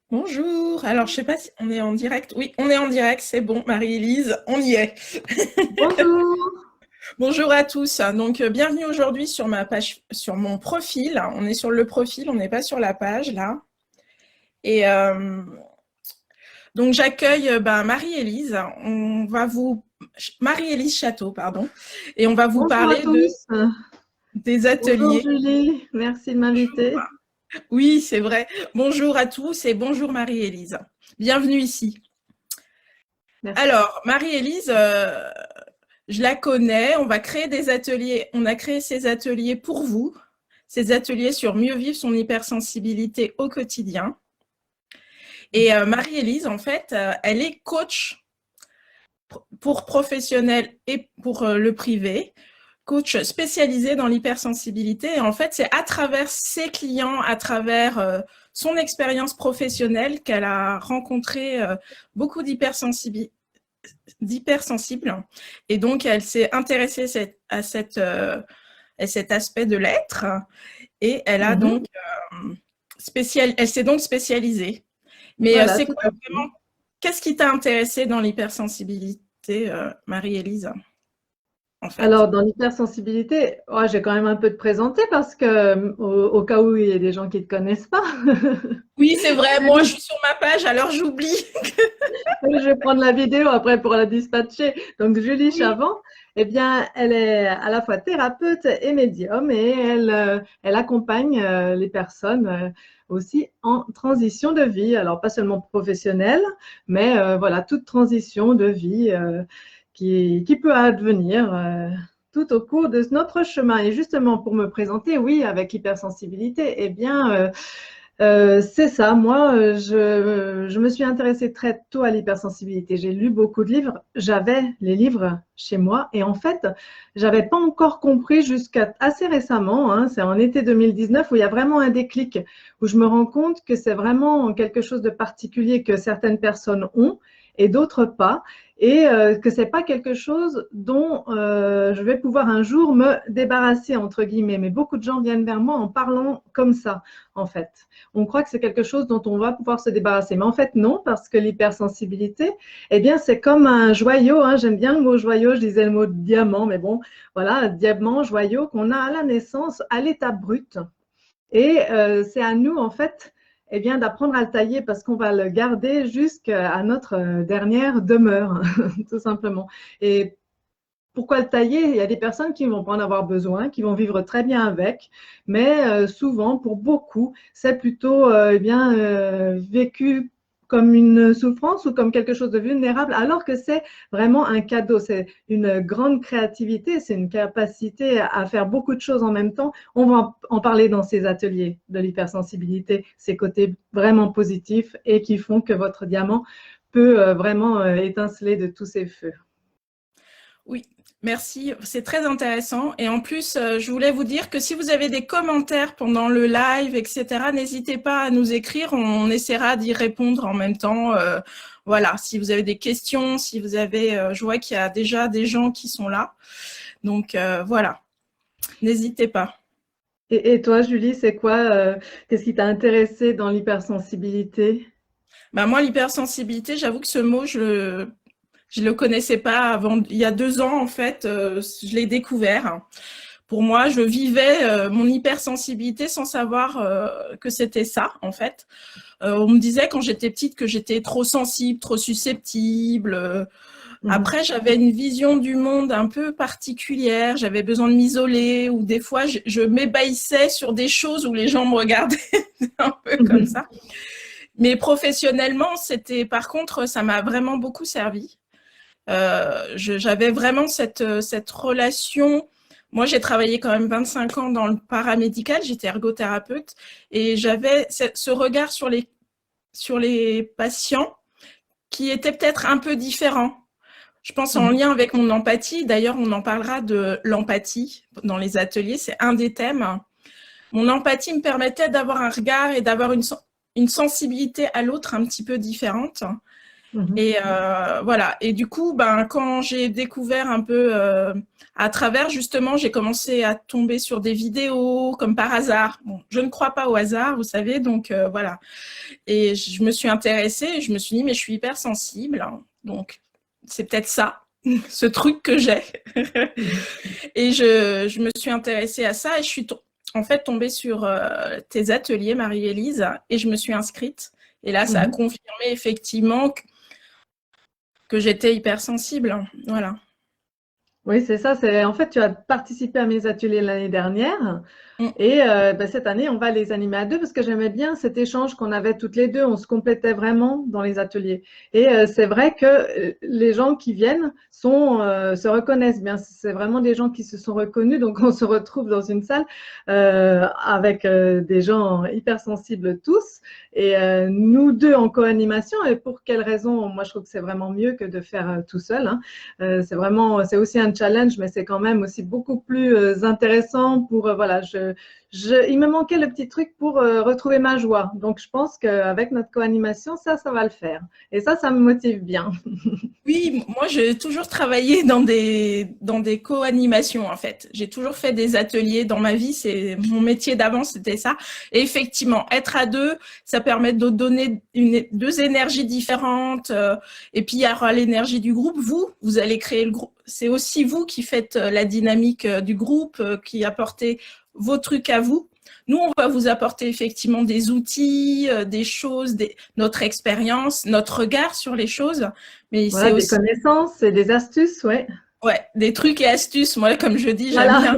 Bonjour. Alors, je sais pas si on est en direct. Oui, on est en direct, c'est bon, Marie-Élise, on y est. Bonjour. Bonjour à tous. Donc, bienvenue aujourd'hui sur ma page, sur mon profil. On est sur le profil, on n'est pas sur la page là. Et donc, j'accueille Marie-Élise. Marie-Élise Château, pardon. Et on va vous Bonjour à parler tous. des Bonjour ateliers. Julie, merci de m'inviter. Oui, c'est vrai. Bonjour à tous et bonjour Marie-Élise. Bienvenue ici. Merci. Alors, Marie-Élise, je la connais, on va créer des ateliers, on a créé ces ateliers pour vous, ces ateliers sur mieux vivre son hypersensibilité au quotidien. Et Marie-Élise, en fait, elle est coach pour professionnels et pour le privé, coach spécialisé dans l'hypersensibilité. Et en fait, c'est à travers ses clients, à travers son expérience professionnelle qu'elle a rencontré beaucoup d'hypersensibilité et donc elle s'est intéressée à cet aspect de l'être et elle a donc elle s'est donc spécialisée. Mais Voilà, c'est tout quoi à fait. vraiment, qu'est-ce qui t'a intéressée dans l'hypersensibilité, Marie-Élise, en fait? Alors, dans l'hypersensibilité, j'ai quand même un peu de présenter parce que, au cas où il y a des gens qui ne te connaissent pas, Oui, c'est vrai, moi je Julie, suis sur ma page, alors j'oublie. je vais prendre la vidéo après pour la dispatcher. Donc, Julie Oui, Chavant, eh bien, elle est à la fois thérapeute et médium et elle accompagne les personnes aussi en transition de vie. Alors, pas seulement professionnelle, mais voilà, toute transition de vie qui peut advenir tout au cours de notre chemin. Et justement, pour me présenter, oui, avec hypersensibilité, eh bien, c'est ça. Moi, je me suis intéressée très tôt à l'hypersensibilité. J'ai lu beaucoup de livres. J'avais les livres chez moi et en fait, j'avais pas encore compris jusqu'à assez récemment, hein, c'est en été 2019 où il y a vraiment un déclic, où je me rends compte que c'est vraiment quelque chose de particulier que certaines personnes ont et d'autres pas, et que c'est pas quelque chose dont je vais pouvoir un jour me débarrasser entre guillemets. Mais beaucoup de gens viennent vers moi en parlant comme ça, en fait. On croit que c'est quelque chose dont on va pouvoir se débarrasser. Mais en fait, non, parce que l'hypersensibilité, eh bien, c'est comme un joyau. Hein. J'aime bien le mot joyau, je disais le mot diamant, mais bon, voilà, diamant, joyau qu'on a à la naissance, à l'état brut. Et c'est à nous, en fait, eh bien, d'apprendre à le tailler parce qu'on va le garder jusqu'à notre dernière demeure, tout simplement. Et pourquoi le tailler? Il y a des personnes qui ne vont pas en avoir besoin, qui vont vivre très bien avec, mais souvent, pour beaucoup, c'est plutôt eh bien, vécu comme une souffrance ou comme quelque chose de vulnérable, alors que c'est vraiment un cadeau. C'est une grande créativité, c'est une capacité à faire beaucoup de choses en même temps. On va en parler dans ces ateliers de l'hypersensibilité, ces côtés vraiment positifs et qui font que votre diamant peut vraiment étinceler de tous ses feux. oui, merci, c'est très intéressant. Et en plus, je voulais vous dire que si vous avez des commentaires pendant le live, etc., n'hésitez pas à nous écrire, on essaiera d'y répondre en même temps. Voilà, si vous avez des questions, si vous avez, je vois qu'il y a déjà des gens qui sont là. Donc voilà, n'hésitez pas. Et toi, Julie, c'est quoi, qu'est-ce qui t'a intéressé dans l'hypersensibilité? Moi, l'hypersensibilité, j'avoue que ce mot, je le connaissais pas avant. Il y a 2 ans, en fait, je l'ai découvert. Pour moi, je vivais mon hypersensibilité sans savoir que c'était ça, en fait. On me disait quand j'étais petite que j'étais trop sensible, trop susceptible. Mhm. Après, j'avais une vision du monde un peu particulière. J'avais besoin de m'isoler ou des fois, je m'ébahissais sur des choses où les gens me regardaient un peu comme Mhm. ça. Mais professionnellement, c'était, par contre, ça m'a vraiment beaucoup servi. J'avais vraiment cette relation. Moi, j'ai travaillé quand même 25 ans dans le paramédical, j'étais ergothérapeute et j'avais ce regard sur les patients qui était peut-être un peu différent. Je pense en Mhm. lien avec mon empathie. D'ailleurs, on en parlera de l'empathie dans les ateliers, c'est un des thèmes. Mon empathie me permettait d'avoir un regard et d'avoir une sensibilité à l'autre un petit peu différente. Mhm. Et voilà. Et du coup, quand j'ai découvert un peu à travers, justement, j'ai commencé à tomber sur des vidéos comme par hasard. Bon, je ne crois pas au hasard, vous savez, donc voilà. Et je me suis intéressée et je me suis dit, mais je suis hypersensible, hein, donc c'est peut-être ça, ce truc que j'ai. Mhm. Et je me suis intéressée à ça et je suis en fait tombée sur tes ateliers, Marie-Élise, et je me suis inscrite. Et là, ça a Mhm. confirmé effectivement que j'étais hypersensible. Voilà. Oui, c'est ça. En fait, tu as participé à mes ateliers l'année dernière. Mm. Et cette année, on va les animer à deux parce que j'aimais bien cet échange qu'on avait toutes les deux. On se complétait vraiment dans les ateliers. Et c'est vrai que les gens qui viennent se reconnaissent bien. C'est vraiment des gens qui se sont reconnus. Donc, on se retrouve dans une salle avec des gens hypersensibles tous. Et nous deux en co-animation. Et pour quelle raison? Moi, je trouve que c'est vraiment mieux que de faire tout seul, hein. C'est aussi un challenge, mais c'est quand même aussi beaucoup plus intéressant pour, voilà, il me manquait le petit truc pour retrouver ma joie. Donc, je pense qu'avec notre co-animation, ça va le faire. Et ça me motive bien. Oui, moi j'ai toujours travaillé dans des co-animations en fait. J'ai toujours fait des ateliers dans ma vie, c'est mon métier d'avant, c'était ça. Et effectivement, être à deux, ça permet de donner deux énergies différentes. Et puis il y aura l'énergie du groupe. Vous allez créer le groupe. C'est aussi vous qui faites la dynamique du groupe, qui apportez vos trucs à vous. Nous, on va vous apporter effectivement des outils, des choses, notre expérience, notre regard sur les choses. Mais Voilà, c'est des aussi connaissances et des astuces, ouais. des trucs et astuces. Moi, comme je dis, j'aime Voilà. bien.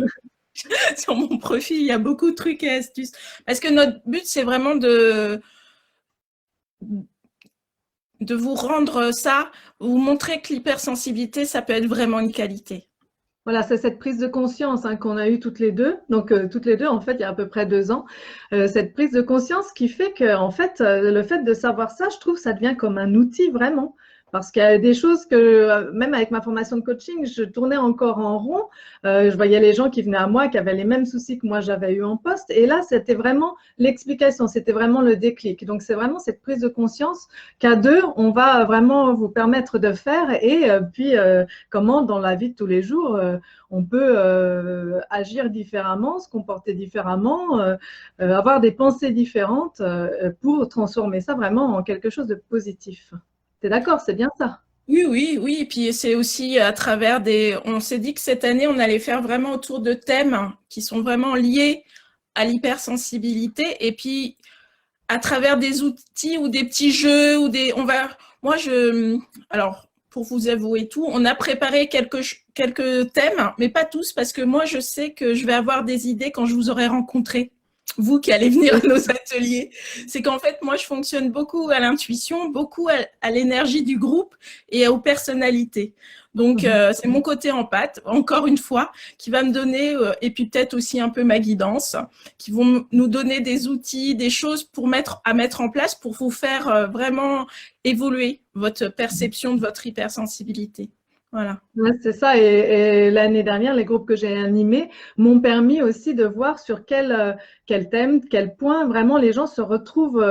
Sur mon profil, il y a beaucoup de trucs et astuces. Parce que notre but, c'est vraiment de vous rendre ça, vous montrer que l'hypersensibilité, ça peut être vraiment une qualité. Voilà, c'est cette prise de conscience qu'on a eue toutes les deux. Donc, toutes les deux, en fait, il y a à peu près 2 ans. Cette prise de conscience qui fait que, en fait, le fait de savoir ça, je trouve, ça devient comme un outil vraiment. Parce qu'il y a des choses que, même avec ma formation de coaching, je tournais encore en rond. Je voyais les gens qui venaient à moi, qui avaient les mêmes soucis que moi j'avais eu en poste. Et là, c'était vraiment l'explication, c'était vraiment le déclic. Donc, c'est vraiment cette prise de conscience qu'à deux, on va vraiment vous permettre de faire. Et puis, comment dans la vie de tous les jours, on peut agir différemment, se comporter différemment, avoir des pensées différentes pour transformer ça vraiment en quelque chose de positif. Tu es d'accord, c'est bien ça? Oui, oui, oui. Et puis c'est aussi à travers on s'est dit que cette année, on allait faire vraiment autour de thèmes qui sont vraiment liés à l'hypersensibilité. Et puis à travers des outils ou des petits jeux ou alors pour vous avouer tout, on a préparé quelques thèmes, mais pas tous parce que moi je sais que je vais avoir des idées quand je vous aurai rencontré, vous qui allez venir à nos ateliers. C'est qu'en fait moi je fonctionne beaucoup à l'intuition, beaucoup à l'énergie du groupe et aux personnalités. Donc c'est mon côté empath, encore une fois, qui va me donner, et puis peut-être aussi un peu ma guidance, qui vont nous donner des outils, des choses pour mettre en place pour vous faire vraiment évoluer votre perception de votre hypersensibilité. Voilà. Ouais, c'est ça. Et l'année dernière, les groupes que j'ai animés m'ont permis aussi de voir sur quel thème, quel point vraiment les gens se retrouvent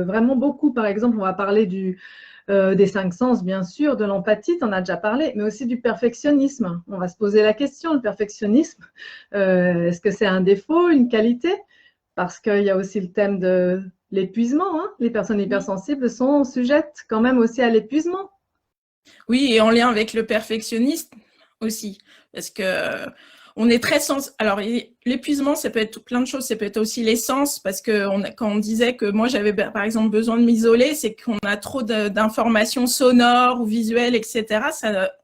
vraiment beaucoup. Par exemple, on va parler des 5 sens, bien sûr, de l'empathie, tu en as déjà parlé, mais aussi du perfectionnisme. On va se poser la question, le perfectionnisme, est-ce que c'est un défaut, une qualité? Parce qu'il y a aussi le thème de l'épuisement, hein. Les personnes hypersensibles sont sujettes quand même aussi à l'épuisement. Oui, et en lien avec le perfectionnisme aussi, parce que on est très Alors, l'épuisement, ça peut être plein de choses. Ça peut être aussi l'essence, parce que quand on disait que moi, j'avais par exemple besoin de m'isoler, c'est qu'on a trop d'informations sonores ou visuelles, etc.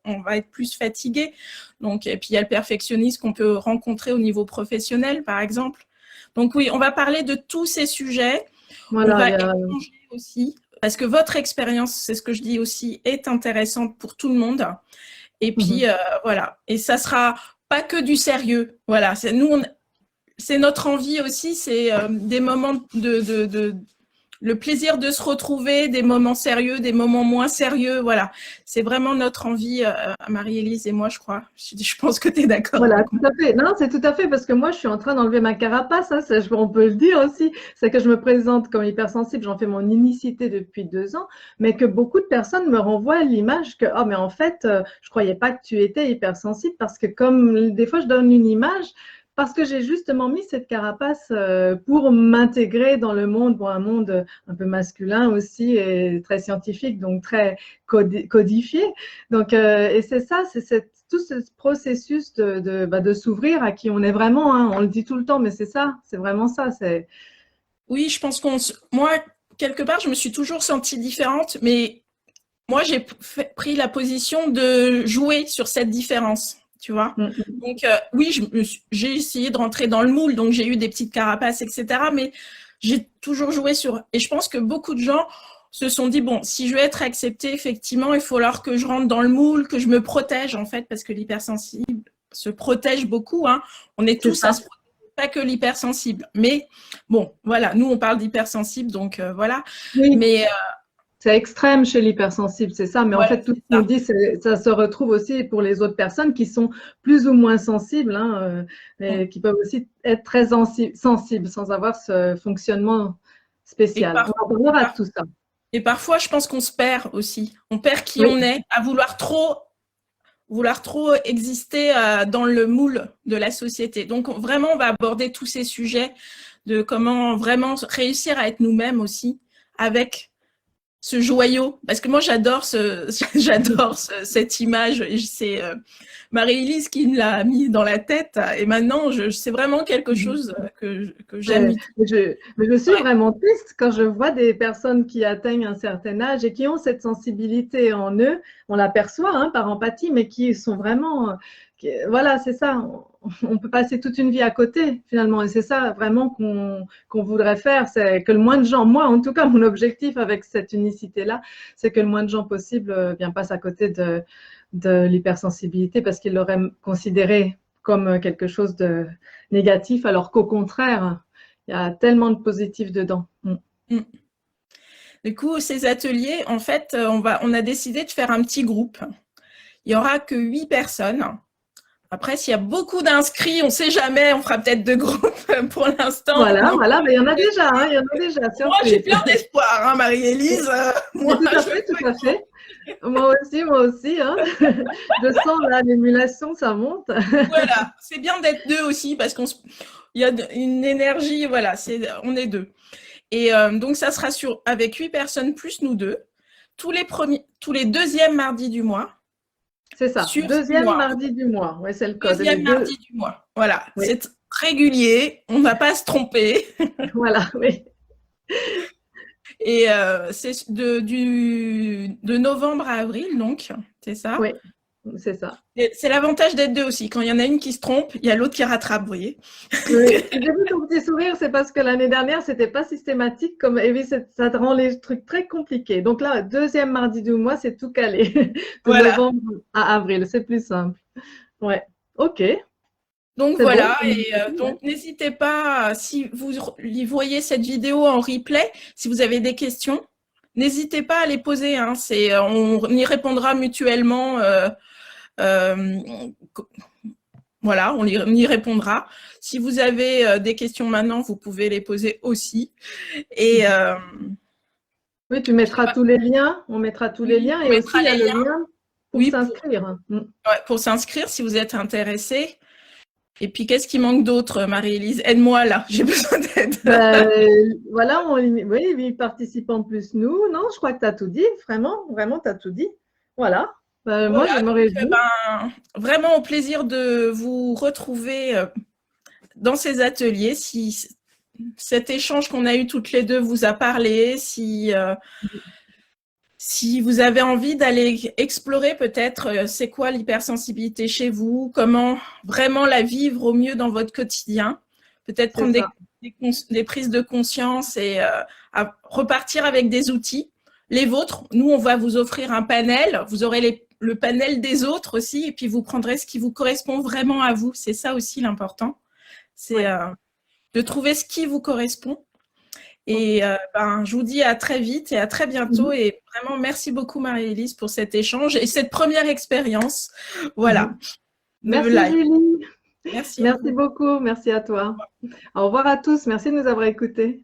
On va être plus fatigué. Donc, et puis, il y a le perfectionnisme qu'on peut rencontrer au niveau professionnel, par exemple. Donc, oui, on va parler de tous ces sujets. On Voilà, va échanger aussi, parce que votre expérience, c'est ce que je dis aussi, est intéressante pour tout le monde. Et puis, voilà. Et ça sera pas que du sérieux. Voilà. C'est notre envie aussi, c'est des moments le plaisir de se retrouver, des moments sérieux, des moments moins sérieux, voilà. C'est vraiment notre envie, Marie-Élise et moi, je crois. Je pense que tu es d'accord Voilà, avec moi. tout à fait. Non, c'est tout à fait parce que moi, je suis en train d'enlever ma carapace, hein, on peut le dire aussi. C'est que je me présente comme hypersensible, j'en fais mon unicité depuis 2 ans, mais que beaucoup de personnes me renvoient l'image que, oh, mais en fait, je croyais pas que tu étais hypersensible parce que comme des fois, je donne une image, parce que j'ai justement mis cette carapace pour m'intégrer dans le monde, bon, un monde un peu masculin aussi et très scientifique, donc très codifié. Donc, et c'est ça, tout ce processus de s'ouvrir à qui on est vraiment. Hein. On le dit tout le temps, mais c'est ça, c'est vraiment ça. Oui, je pense moi, quelque part, je me suis toujours sentie différente, mais moi, j'ai pris la position de jouer sur cette différence. Tu vois, donc oui, j'ai essayé de rentrer dans le moule, donc j'ai eu des petites carapaces, etc. Mais j'ai toujours joué sur. Et je pense que beaucoup de gens se sont dit bon, si je veux être acceptée, effectivement, il faut alors que je rentre dans le moule, que je me protège en fait, parce que l'hypersensible se protège beaucoup. Hein. On est tous à se protéger, pas que l'hypersensible. Mais bon, voilà, nous on parle d'hypersensible, donc voilà. Oui. Mais c'est extrême chez l'hypersensible, c'est ça. Mais voilà, en fait, tout ce qu'on dit, ça se retrouve aussi pour les autres personnes qui sont plus ou moins sensibles, hein, mais qui peuvent aussi être très sensibles sans avoir ce fonctionnement spécial. On en parlera de tout ça. Et parfois, je pense qu'on se perd aussi. On perd qui on est à vouloir trop exister dans le moule de la société. Donc, vraiment, on va aborder tous ces sujets de comment vraiment réussir à être nous-mêmes aussi avec ce joyau, parce que moi j'adore cette image, c'est Marie-Élise qui me l'a mis dans la tête, et maintenant c'est vraiment quelque chose que j'aime. Mais je suis vraiment triste quand je vois des personnes qui atteignent un certain âge et qui ont cette sensibilité en eux, on l'aperçoit hein, par empathie, mais qui sont vraiment, voilà, c'est ça. On peut passer toute une vie à côté finalement et c'est ça vraiment qu'on voudrait faire, c'est que le moins de gens, moi en tout cas mon objectif avec cette unicité-là, c'est que le moins de gens possible passent à côté de l'hypersensibilité parce qu'ils l'auraient considéré comme quelque chose de négatif alors qu'au contraire, il y a tellement de positifs dedans. Du coup, ces ateliers, en fait, on a décidé de faire un petit groupe. Il n'y aura que 8 personnes. Après, s'il y a beaucoup d'inscrits, on ne sait jamais, on fera peut-être 2 groupes pour l'instant. Voilà, mais il y en a déjà, hein, il y en a déjà. Moi, j'ai plein d'espoir, hein, Marie-Élise. Tout à fait. Moi aussi. Hein. Je sens l'émulation, ça monte. Voilà, c'est bien d'être 2 aussi parce qu'il y a une énergie, voilà, on est 2. Et donc, ça sera avec 8 personnes plus nous 2, tous les deuxièmes mardis du mois. C'est ça, deuxième mardi du mois. Ouais, c'est le code. Deuxième mardi du mois. Voilà, c'est régulier, on ne va pas se tromper. Voilà, oui. Et c'est de novembre à avril, donc, c'est ça? Oui, c'est ça. C'est l'avantage d'être 2 aussi. Quand il y en a une qui se trompe, il y a l'autre qui rattrape, vous voyez. Oui. J'ai vu ton petit sourire, c'est parce que l'année dernière, ce n'était pas systématique. Et oui, ça te rend les trucs très compliqués. Donc là, deuxième mardi du mois, c'est tout calé. De novembre à avril, c'est plus simple. Ouais, ok. Donc voilà, bon. Et donc n'hésitez pas, si vous voyez cette vidéo en replay, si vous avez des questions, n'hésitez pas à les poser. Hein, on y répondra mutuellement. Voilà, on y répondra. Si vous avez des questions maintenant, vous pouvez les poser aussi. Et oui, tu mettras tous les liens. On mettra tous les liens et aussi il y a le lien pour s'inscrire. Pour s'inscrire, si vous êtes intéressé. Et puis, qu'est-ce qui manque d'autre, Marie-Élise? Aide-moi là, j'ai besoin d'aide. Voilà, oui, 8 participants plus nous. Non, je crois que tu as tout dit, vraiment, tu as tout dit. Voilà. Moi, j'aimerais vraiment au plaisir de vous retrouver dans ces ateliers. Si cet échange qu'on a eu toutes les deux vous a parlé, si vous avez envie d'aller explorer peut-être c'est quoi l'hypersensibilité chez vous, comment vraiment la vivre au mieux dans votre quotidien, peut-être prendre des prises de conscience et à repartir avec des outils. Les vôtres, nous, on va vous offrir un panel, vous aurez le panel des autres aussi, et puis vous prendrez ce qui vous correspond vraiment à vous. C'est ça aussi l'important, c'est de trouver ce qui vous correspond. Et je vous dis à très vite et à très bientôt. Et vraiment, merci beaucoup Marie-Élise pour cet échange et cette première expérience. Voilà. Merci Julie. Merci. Merci beaucoup. Merci à toi. Au revoir à tous. Merci de nous avoir écoutés.